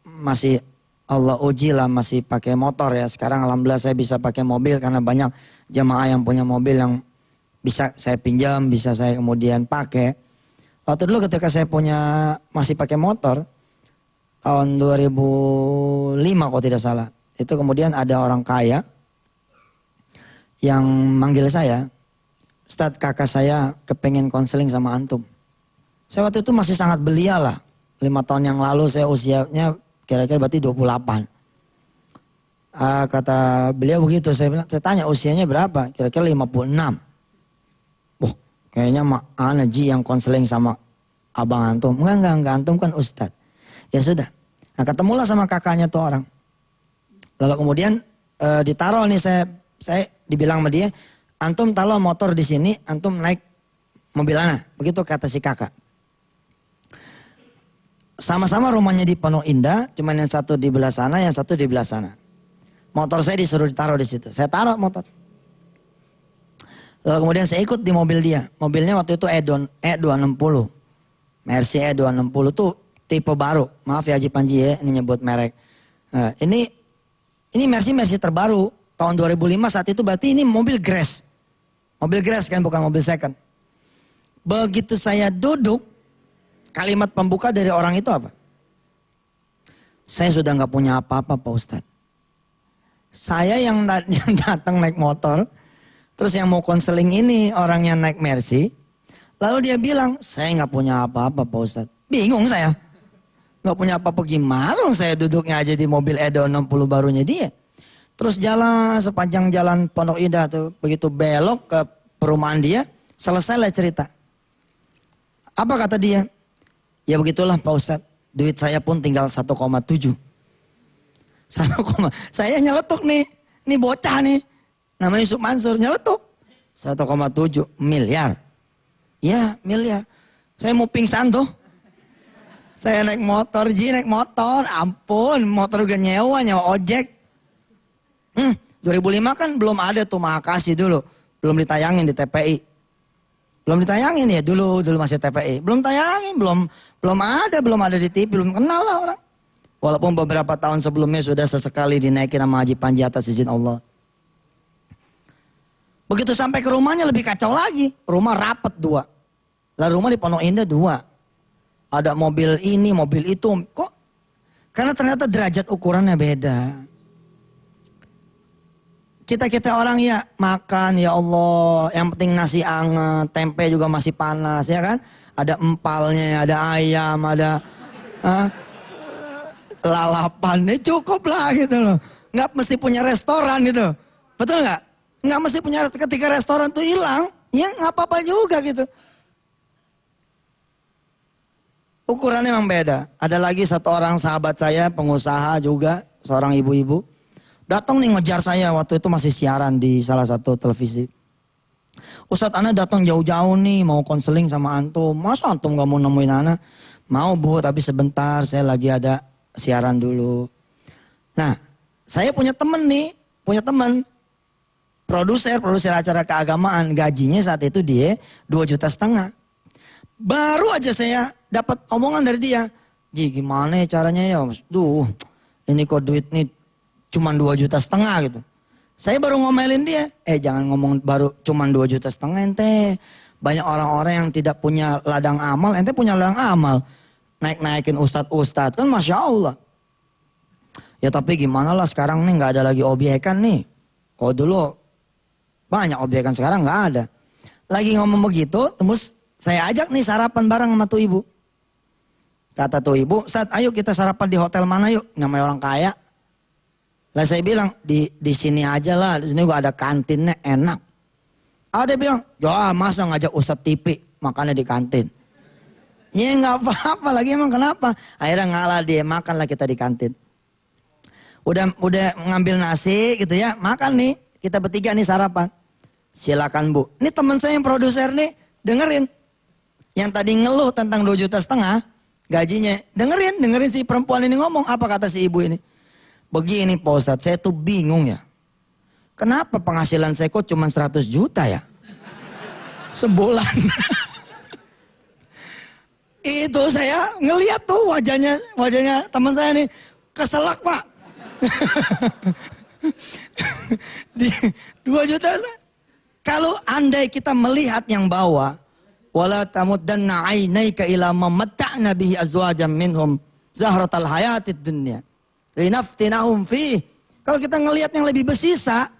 masih Allah uji lah, masih pakai motor ya. Sekarang alhamdulillah saya bisa pakai mobil karena banyak jamaah yang punya mobil yang bisa saya pinjam, bisa saya kemudian pakai. Waktu dulu ketika saya masih pakai motor, tahun 2005 kalau tidak salah. Itu kemudian ada orang kaya yang manggil saya, Ustadz kakak saya kepengen konseling sama antum. Saya waktu itu masih sangat belia lah. 5 tahun yang lalu saya usianya kira-kira berarti 28. Kata beliau begitu, saya tanya usianya berapa? Kira-kira 56. Kayaknya Ana Ji yang konseling sama abang antum. Enggak, antum kan ustadz. Ya sudah. Nah ketemulah sama kakaknya tuh orang. Lalu kemudian ditaruh nih saya dibilang sama dia, antum taruh motor di sini, antum naik mobil Ana. Begitu kata si kakak. Sama-sama rumahnya di Pondok Indah, cuman yang satu di belah sana, yang satu di belah sana. Motor saya disuruh ditaruh di situ. Saya taruh motor. Lalu kemudian saya ikut di mobil dia. Mobilnya waktu itu E260. Mercy E260 tuh tipe baru. Maaf ya Haji Panji ya, ini nyebut merek. Nah, ini Mercy terbaru. Tahun 2005 saat itu berarti ini mobil Grace. Mobil Grace kan, bukan mobil second. Begitu saya duduk, kalimat pembuka dari orang itu apa? Saya sudah gak punya apa-apa Pak Ustadz. Saya yang datang naik motor, terus yang mau konseling ini orangnya naik Mercy. Lalu dia bilang, saya gak punya apa-apa Pak Ustadz. Bingung saya. Gak punya apa-apa gimana saya duduknya aja di mobil E260 barunya dia. Terus jalan sepanjang jalan Pondok Indah tuh. Begitu belok ke perumahan dia, selesailah cerita. Apa kata dia? Ya begitulah Pak Ustadz. Duit saya pun tinggal 1,7. Saya nyeletuk nih. Ini bocah nih. Namanya Yusuf Mansur, nyeletuk. 1,7 miliar. Ya miliar. Saya mau pingsan tuh. Saya naik motor, naik motor. Ampun, motor juga nyewa ojek. 2005 kan belum ada tuh Maha Kasih dulu. Belum ditayangin di TPI. Belum ditayangin ya dulu masih TPI. Belum tayangin, belum ada di TV, belum kenal lah orang. Walaupun beberapa tahun sebelumnya sudah sesekali dinaikin sama Haji Panji atas izin Allah. Begitu sampai ke rumahnya lebih kacau lagi. Rumah rapet 2. Lah rumah di Pondok Indah 2. Ada mobil ini, mobil itu. Kok? Karena ternyata derajat ukurannya beda. Kita orang ya makan, ya Allah, yang penting nasi anget, tempe juga masih panas, ya kan? Ada empalnya, ada ayam, ada lalapan, cukup lah gitu loh. Nggak mesti punya restoran gitu, betul nggak? Nggak mesti punya, ketika restoran tuh hilang, ya nggak apa-apa juga gitu. Ukurannya memang beda. Ada lagi satu orang sahabat saya, pengusaha juga, seorang ibu-ibu. Datang nih ngejar saya, waktu itu masih siaran di salah satu televisi. Ustadz, Ana datang jauh-jauh nih, mau konseling sama antum. Masa antum gak mau nemuin Ana? Mau Bu, tapi sebentar, saya lagi ada siaran dulu. Nah, saya punya temen nih, produser acara keagamaan. Gajinya saat itu dia 2,5 juta. Baru aja saya dapat omongan dari dia. Ji, gimana ya caranya ya? Duh, ini kok duit nih cuma 2,5 juta gitu. Saya baru ngomelin dia. Jangan ngomong baru cuma 2,5 juta ente. Banyak orang-orang yang tidak punya ladang amal, ente punya ladang amal. Naik-naikin ustadz-ustadz, kan Masya Allah. Ya tapi gimana lah, sekarang nih gak ada lagi obyekan nih. Kalau dulu banyak obyekan, sekarang gak ada. Lagi ngomong begitu, terus saya ajak nih sarapan bareng sama tuh ibu. Kata tuh ibu, Ustadz ayo kita sarapan di hotel mana yuk, namanya orang kaya. Lah saya bilang, di sini aja lah, di sini juga ada kantinnya enak. Ada bilang, ya masa ngajak Ustadz TV makannya di kantin. Ya nggak apa-apa lagi, emang kenapa? Akhirnya ngalah dia, makanlah kita di kantin. Udah ngambil nasi gitu ya, makan nih, kita bertiga nih sarapan. Silakan Bu. Ini teman saya yang produser nih, dengerin. Yang tadi ngeluh tentang 2,5 juta gajinya. Dengerin si perempuan ini ngomong, apa kata si ibu ini. Begini Pak Ustadz, saya tuh bingung ya. Kenapa penghasilan saya kok cuma 100 juta ya? Sebulan. Itu saya ngeliat tuh wajahnya teman saya nih. Keselak Pak. 2 juta. Kalau andai kita melihat yang bawah. Wala tamuddanna 'ainaika ila ma matta'na bihi azwajan minhum zahratal hayatid dunya. Linaftinahum fi. Kalau kita ngelihat yang lebih bersisa,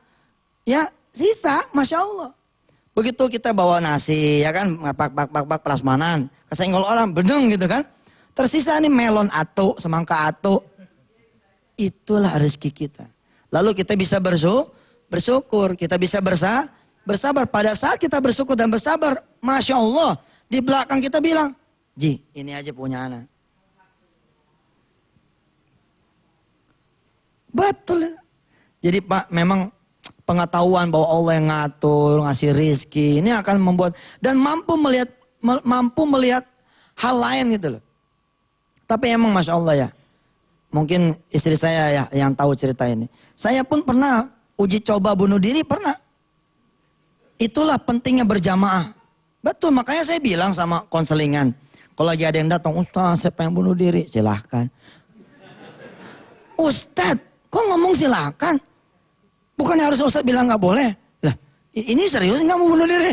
ya sisa, Masya Allah. Begitu kita bawa nasi, ya kan, pak prasmanan, kesenggol orang, bedeng gitu kan. Tersisa nih melon atu, semangka atu. Itulah rezeki kita. Lalu kita bisa bersyukur, kita bisa bersabar. Pada saat kita bersyukur dan bersabar, Masya Allah, di belakang kita bilang, Ji, ini aja punya anak. Betul. Jadi Pak, memang pengetahuan bahwa Allah yang ngatur, ngasih rizki, ini akan membuat, dan mampu melihat hal lain gitu loh. Tapi emang Masya Allah ya, mungkin istri saya ya yang tahu cerita ini. Saya pun pernah uji coba bunuh diri, pernah. Itulah pentingnya berjamaah. Betul, makanya saya bilang sama konselingan, kalau lagi ada yang datang, Ustaz saya pengen bunuh diri, silahkan. Ustaz, kok ngomong silakan? Bukannya harus Ustaz bilang gak boleh? Lah, ini serius gak mau bunuh diri?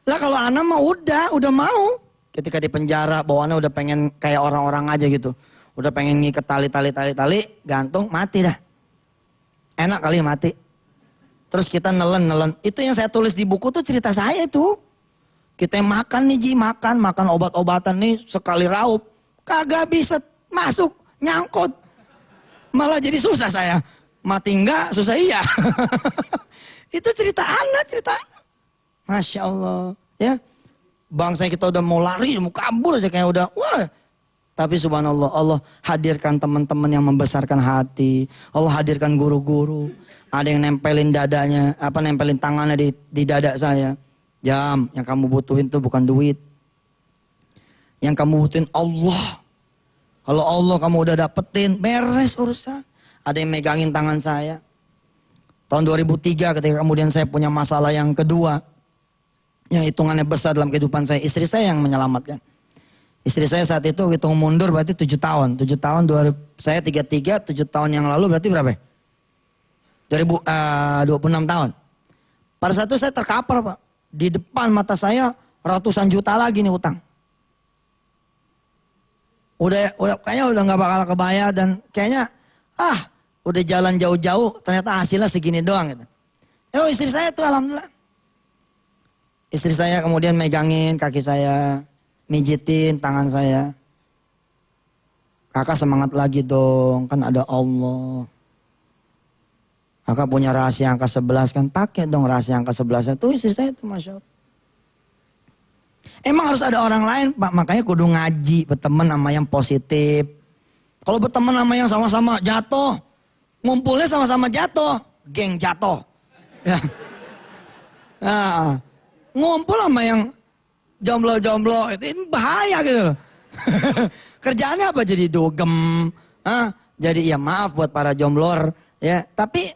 Lah kalau anak mah udah mau. Ketika di penjara, bawaannya udah pengen kayak orang-orang aja gitu. Udah pengen ngiket tali, gantung, mati dah. Enak kali mati. Terus kita nelen. Itu yang saya tulis di buku tuh cerita saya tuh. Kita makan nih Ji, makan obat-obatan nih sekali raup. Kagak bisa masuk, nyangkut. Malah jadi susah saya. Mati enggak, susah iya. Itu cerita anak. Masya Allah. Ya, bangsa kita udah mau lari, mau kabur aja kayak udah. Wah. Tapi subhanallah, Allah hadirkan teman-teman yang membesarkan hati. Allah hadirkan guru-guru. Ada yang nempelin dadanya, nempelin tangannya di dada saya. Jam, yang kamu butuhin tuh bukan duit. Yang kamu butuhin Allah. Kalau Allah kamu udah dapetin, beres urusan. Ada yang megangin tangan saya. Tahun 2003 ketika kemudian saya punya masalah yang kedua. Yang hitungannya besar dalam kehidupan saya. Istri saya yang menyelamatkan. Istri saya saat itu hitung mundur berarti 7 tahun. 7 tahun, saya 33, 7 tahun yang lalu berarti berapa? 26 tahun. Pada saat itu saya terkapar Pak. Di depan mata saya ratusan juta lagi nih utang. Udah kayaknya udah nggak bakal kebayar dan kayaknya udah jalan jauh-jauh ternyata hasilnya segini doang gitu. Istri saya tuh alhamdulillah. Istri saya kemudian megangin kaki saya, mijitin tangan saya. Kakak semangat lagi dong, kan ada Allah. Kakak punya rahasia angka 11 kan, pakai dong rahasia angka 11. Tuh istri saya tuh Masya Allah. Emang harus ada orang lain Pak, makanya kudu ngaji, berteman sama yang positif. Kalau berteman sama yang sama-sama jatuh, ngumpulnya sama-sama jatuh, geng jatuh. Ya. Nah, ngumpul sama yang jomblo-jomblo, itu bahaya gitu loh. Kerjaannya apa? Jadi dogem. Jadi ya maaf buat para jomblor. Ya, tapi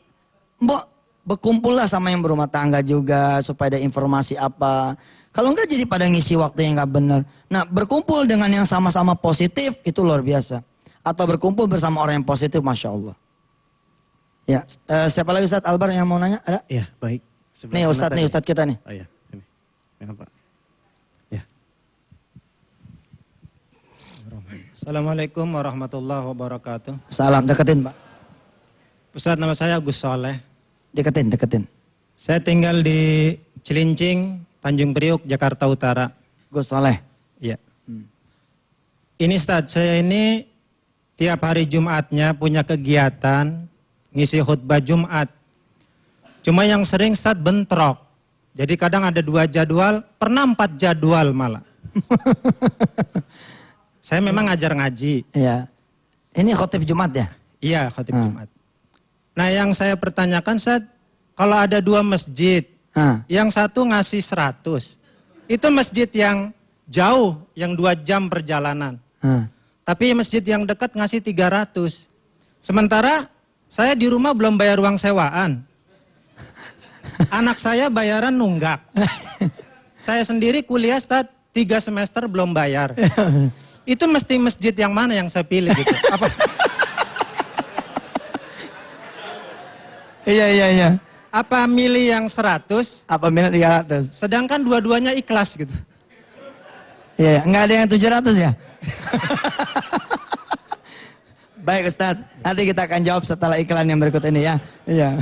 berkumpullah sama yang berumah tangga juga supaya ada informasi apa. Kalau enggak jadi pada ngisi waktu yang enggak benar. Nah, berkumpul dengan yang sama-sama positif itu luar biasa. Atau berkumpul bersama orang yang positif, Masya Allah. Ya, siapa lagi Ustadz Albar yang mau nanya? Ada? Iya, baik. Nih Ustadz kita nih. Oh iya, ini. Ya, Pak. Ya. Assalamualaikum warahmatullahi wabarakatuh. Salam, deketin Pak. Ustaz, nama saya Agus Soleh. Deketin. Saya tinggal di Cilincing, Tanjung Priuk, Jakarta Utara. Gus Soleh. Iya. Ini Ustaz, saya ini tiap hari Jumatnya punya kegiatan ngisi khutbah Jumat. Cuma yang sering Ustaz bentrok. Jadi kadang ada 2 jadwal, pernah 4 jadwal malah. Saya memang ngajar ngaji. Iya. Ini khotib Jumat ya? Iya, khotib Jumat. Nah, yang saya pertanyakan, Ustaz, kalau ada 2 masjid, yang satu ngasih 100, itu masjid yang jauh, yang 2 jam perjalanan. Tapi masjid yang dekat ngasih 300. Sementara saya di rumah belum bayar uang sewaan. Anak saya bayaran nunggak. Saya sendiri kuliah Ustaz, 3 semester belum bayar. Itu mesti masjid yang mana yang saya pilih gitu? Apa? Iya. Apa milih yang 100? Apa milih 300? Sedangkan dua-duanya ikhlas gitu. Iya, nggak ada yang 700 ya? Baik Ustadz, nanti kita akan jawab setelah iklan yang berikut ini ya. Iya,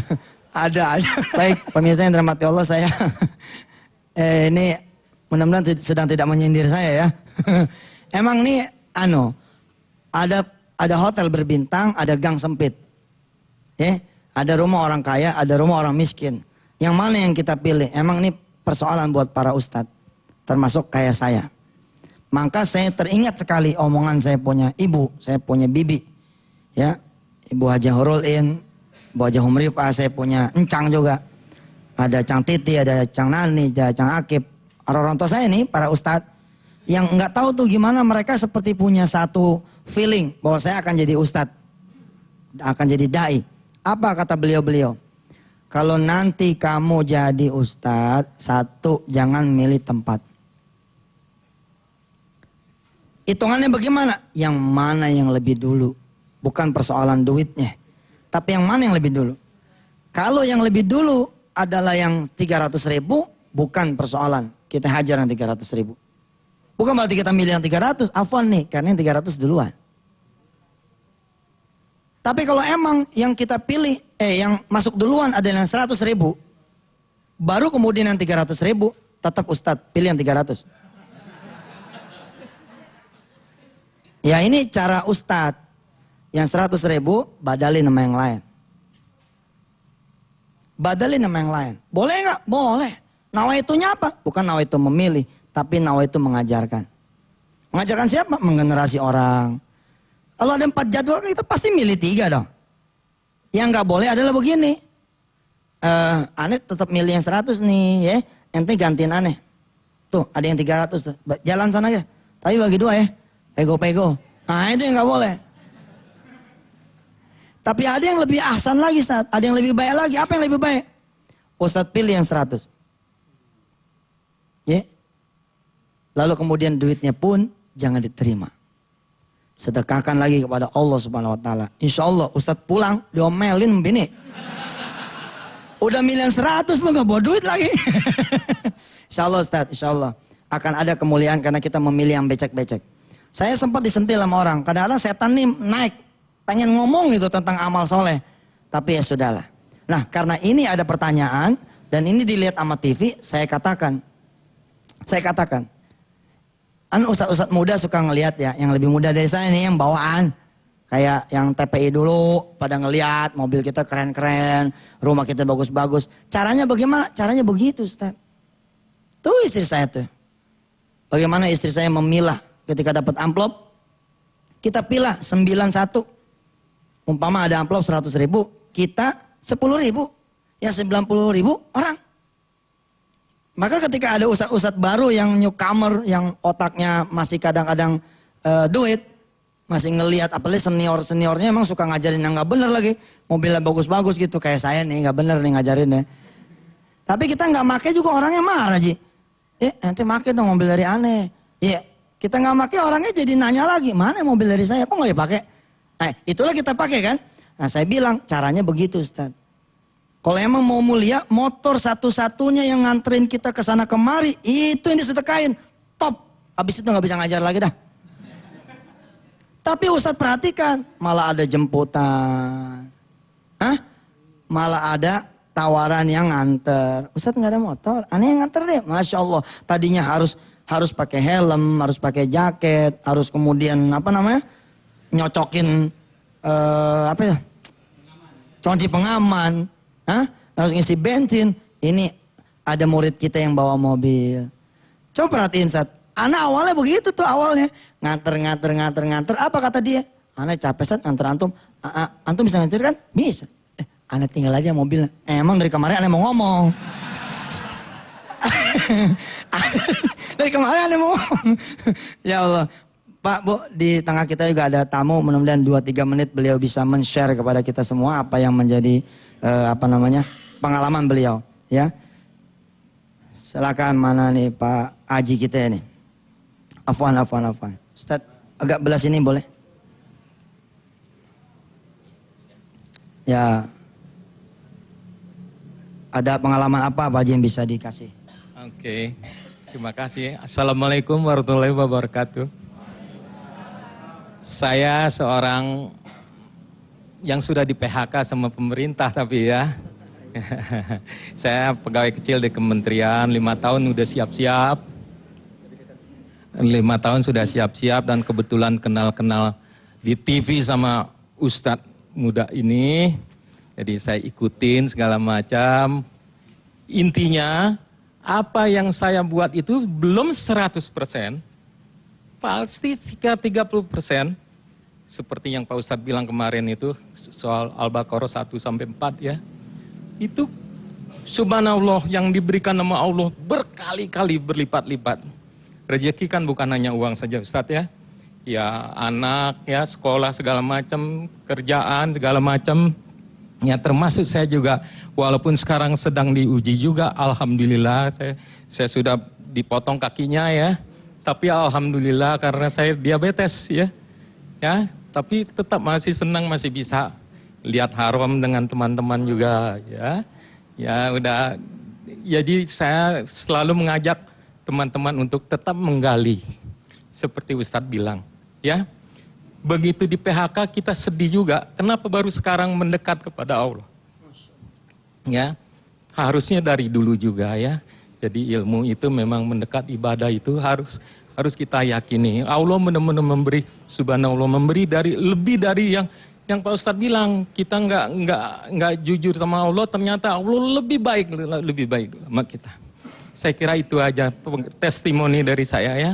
ada. Baik, pemirsa yang dirahmati Allah, saya ini mudah-mudahan sedang tidak menyindir saya ya. Emang nih, ada hotel berbintang, ada gang sempit. Ada rumah orang kaya, ada rumah orang miskin. Yang mana yang kita pilih? Emang ini persoalan buat para ustadz, termasuk kayak saya. Maka saya teringat sekali omongan saya punya ibu, saya punya bibi. Ya, Ibu Haji Hurulin, Ibu Haji Humrifah, saya punya encang juga. Ada Cang Titi, ada Cang Nani, ada Cang Akib. Orang tua saya nih, para ustadz, yang nggak tahu tuh gimana mereka seperti punya satu feeling bahwa saya akan jadi ustadz, akan jadi dai. Apa kata beliau-beliau? Kalau nanti kamu jadi ustadz, 1, jangan milih tempat. Hitungannya bagaimana? Yang mana yang lebih dulu? Bukan persoalan duitnya, tapi yang mana yang lebih dulu? Kalau yang lebih dulu adalah yang 300.000, bukan persoalan. Kita hajar yang 300.000. Bukan berarti kita milih yang 300, afwan nih, karena yang 300 duluan. Tapi kalau emang yang kita pilih, yang masuk duluan adalah yang 100.000, baru kemudian yang 300.000, tetap Ustadz, pilih yang 300. Ya ini cara Ustadz, yang 100.000, badalin nama yang lain. Badalin nama yang lain. Boleh nggak? Boleh. Nawaitunya apa? Bukan nawaitu memilih, tapi nawaitu mengajarkan. Mengajarkan siapa? Menggenerasi orang. Kalau ada 4 jadwal, kita pasti milih 3 dong. Yang nggak boleh adalah begini. Aneh tetap milih yang 100 nih, ya. Ente gantiin aneh. Tuh, ada yang 300 tuh. Jalan sana aja. Tapi bagi 2 ya. Pego-pego. Nah, itu yang nggak boleh. Tapi ada yang lebih ahsan lagi, Ustaz. Ada yang lebih baik lagi. Apa yang lebih baik? Ustaz pilih yang 100. Ya. Lalu kemudian duitnya pun jangan diterima. Sedekahkan lagi kepada Allah Subhanahu wa taala. Insya Allah Ustaz pulang diomelin bini. Udah milih yang 100 lu gak bawa duit lagi. Insya Allah Ustaz, insya Allah. Akan ada kemuliaan karena kita memilih yang becek-becek. Saya sempat disentil sama orang. Kadang-kadang setan nih naik. Pengen ngomong gitu tentang amal soleh. Tapi ya sudahlah. Nah karena ini ada pertanyaan. Dan ini dilihat sama TV. Saya katakan. Ustadz muda suka ngelihat ya. Yang lebih muda dari saya nih yang bawaan. Kayak yang TPI dulu. Pada ngelihat mobil kita keren-keren. Rumah kita bagus-bagus. Caranya bagaimana? Caranya begitu Ustaz. Tuh istri saya tuh. Bagaimana istri saya memilah ketika dapat amplop. Kita pilah 91. Umpama ada amplop 100.000. Kita 10.000. Yang 90.000 orang. Maka ketika ada ustadz baru yang newcomer. Yang otaknya masih kadang-kadang duit. Masih ngelihat apalagi senior-seniornya emang suka ngajarin yang gak bener lagi. Mobilnya bagus-bagus gitu. Kayak saya nih gak bener nih ngajarinnya. Tapi kita gak make juga orangnya marah Ji. Nanti make dong mobil dari aneh. Iya, kita nggak make orangnya jadi nanya lagi, mana mobil dari saya, kok nggak dipakai? Itulah kita pakai kan. Nah saya bilang caranya begitu Ustaz. Kalau emang mau mulia, motor satu-satunya yang nganterin kita ke sana kemari, itu yang disedekain. Top. Habis itu nggak bisa ngajar lagi dah. Tapi Ustaz perhatikan, malah ada jemputan. Malah ada tawaran yang nganter. Ustaz nggak ada motor, aneh yang nganter deh. Masya Allah. Tadinya harus pakai helm, harus pakai jaket, harus kemudian nyocokin kunci pengaman, harus ngisi bensin. Ini ada murid kita yang bawa mobil. Coba perhatiin Ustaz. Anak awalnya begitu tuh awalnya, nganter. Apa kata dia? Anak capek Ustaz nganter antum. Antum bisa nganter kan? Bisa. Aneh tinggal aja mobilnya. Emang dari kemarin aneh mau ngomong. Dari kemarin aneh mau ngomong. Ya Allah. Pak, Bu, di tengah kita juga ada tamu. Mudah-mudahan 2-3 menit beliau bisa men-share kepada kita semua apa yang menjadi pengalaman beliau. Ya. Silakan mana nih Pak Haji kita ini. Afwan. Ustaz, agak belah sini boleh? Ya. Ada pengalaman apa Pak Haji yang bisa dikasih? Oke, terima kasih. Assalamualaikum warahmatullahi wabarakatuh. Saya seorang yang sudah di PHK sama pemerintah tapi ya. Saya pegawai kecil di kementerian, 5 tahun udah siap-siap. 5 tahun sudah siap-siap dan kebetulan kenal-kenal di TV sama Ustadz muda ini. Jadi saya ikutin segala macam. Intinya apa yang saya buat itu belum 100%. Pasti sekitar 30%. Seperti yang Pak Ustadz bilang kemarin itu soal Al-Baqarah 1-4 ya. Itu subhanallah yang diberikan nama Allah berkali-kali berlipat-lipat. Rezeki kan bukan hanya uang saja Ustadz ya. Ya anak ya sekolah segala macam, kerjaan segala macam. Ya termasuk saya juga walaupun sekarang sedang diuji juga alhamdulillah saya sudah dipotong kakinya ya. Tapi alhamdulillah karena saya diabetes ya. Ya, tapi tetap masih senang masih bisa lihat haram dengan teman-teman juga ya. Ya udah jadi saya selalu mengajak teman-teman untuk tetap menggali seperti Ustadz bilang ya. Begitu di PHK kita sedih juga. Kenapa baru sekarang mendekat kepada Allah? Ya, harusnya dari dulu juga ya. Jadi ilmu itu memang mendekat, ibadah itu harus kita yakini. Allah benar-benar memberi, subhanallah memberi lebih dari yang Pak Ustadz bilang. Kita nggak jujur sama Allah, ternyata Allah lebih baik sama kita. Saya kira itu aja testimoni dari saya ya.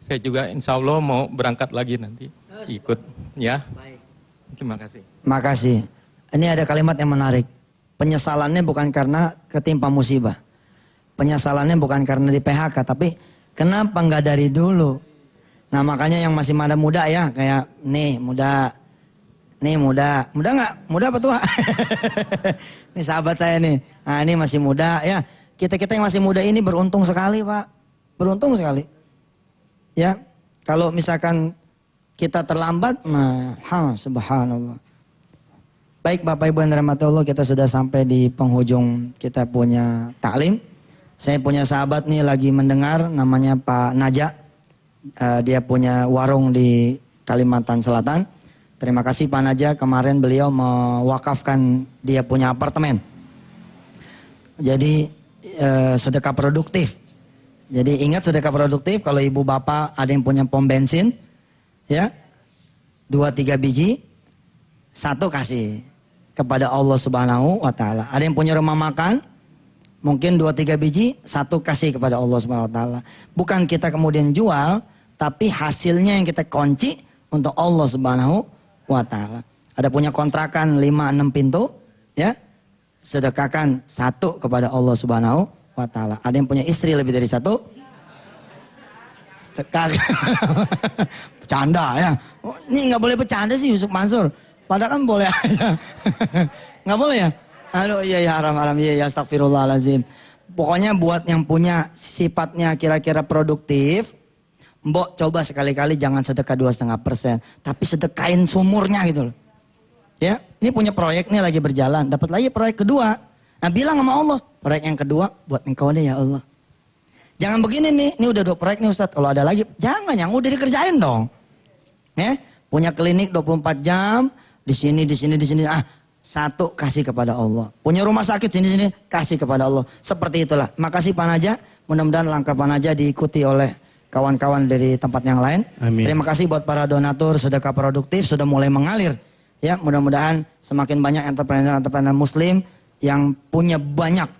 Saya juga insya Allah mau berangkat lagi nanti. Ikut ya. Baik. Terima kasih. Makasih. Ini ada kalimat yang menarik. Penyesalannya bukan karena ketimpa musibah. Penyesalannya bukan karena di PHK, tapi kenapa nggak dari dulu? Nah makanya yang masih muda ya, kayak muda nggak? Muda apa tua? Ini sahabat saya nih. Nah ini masih muda ya. Kita yang masih muda ini beruntung sekali Pak. Beruntung sekali. Ya, kalau misalkan kita terlambat, subhanallah. Baik Bapak Ibu yang dirahmati Allah, kita sudah sampai di penghujung kita punya taklim. Saya punya sahabat nih lagi mendengar, namanya Pak Naja. Dia punya warung di Kalimantan Selatan. Terima kasih Pak Naja, kemarin beliau mewakafkan dia punya apartemen. Jadi sedekah produktif. Jadi ingat sedekah produktif, kalau ibu bapak ada yang punya pom bensin, ya 2-3 biji, 1 kasih kepada Allah Subhanahu wa Ta'ala. Ada yang punya rumah makan, mungkin 2-3 biji, 1 kasih kepada Allah Subhanahu wa Ta'ala. Bukan kita kemudian jual, tapi hasilnya yang kita kunci untuk Allah Subhanahu wa Ta'ala. Ada punya kontrakan 5-6 pintu, ya, sedekahkan 1 kepada Allah Subhanahu wa Ta'ala. Ada yang punya istri lebih dari 1, sedekahkan. Bercanda ya. Oh, ini nggak boleh bercanda sih Yusuf Mansur. Padahal kan boleh aja. Nggak boleh ya? Aduh iya ya, haram-haram, iya ya, astagfirullahaladzim. Pokoknya buat yang punya sifatnya kira-kira produktif, Mbok coba sekali-kali jangan sedekah 2,5%, tapi sedekahin sumurnya gitu loh. Ya, ini punya proyek nih lagi berjalan, dapat lagi proyek kedua. Nah bilang sama Allah, proyek yang kedua buat engkau deh ya Allah. Jangan begini nih, ini udah 2 proyek nih Ustadz, kalau ada lagi, jangan, yang udah dikerjain dong. Ya, punya klinik 24 jam, di sini, 1 kasih kepada Allah. Punya rumah sakit sini, kasih kepada Allah. Seperti itulah. Makasih Pak Naja, mudah-mudahan langkah Pak Naja diikuti oleh kawan-kawan dari tempat yang lain. Amin. Terima kasih buat para donatur sedekah produktif sudah mulai mengalir. Ya, mudah-mudahan semakin banyak entrepreneur-entrepreneur muslim yang punya banyak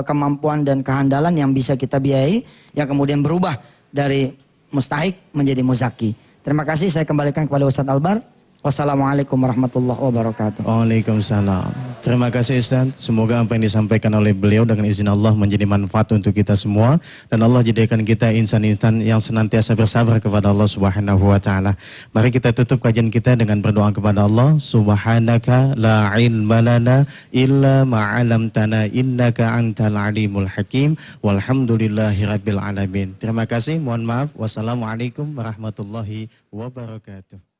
kemampuan dan kehandalan yang bisa kita biayai, yang kemudian berubah dari mustahik menjadi muzaki. Terima kasih, saya kembalikan kepada Ustadz Albar. Wassalamualaikum warahmatullahi wabarakatuh. Waalaikumsalam. Terima kasih Ustaz. Semoga apa yang disampaikan oleh beliau dengan izin Allah menjadi manfaat untuk kita semua. Dan Allah jadikan kita insan-insan yang senantiasa bersabar kepada Allah Subhanahu wa Ta'ala. Mari kita tutup kajian kita dengan berdoa kepada Allah. Subhanaka la ilma lana illa ma'alamtana innaka antal alimul hakim. Walhamdulillahi rabbil alamin. Terima kasih. Mohon maaf. Wassalamualaikum warahmatullahi wabarakatuh.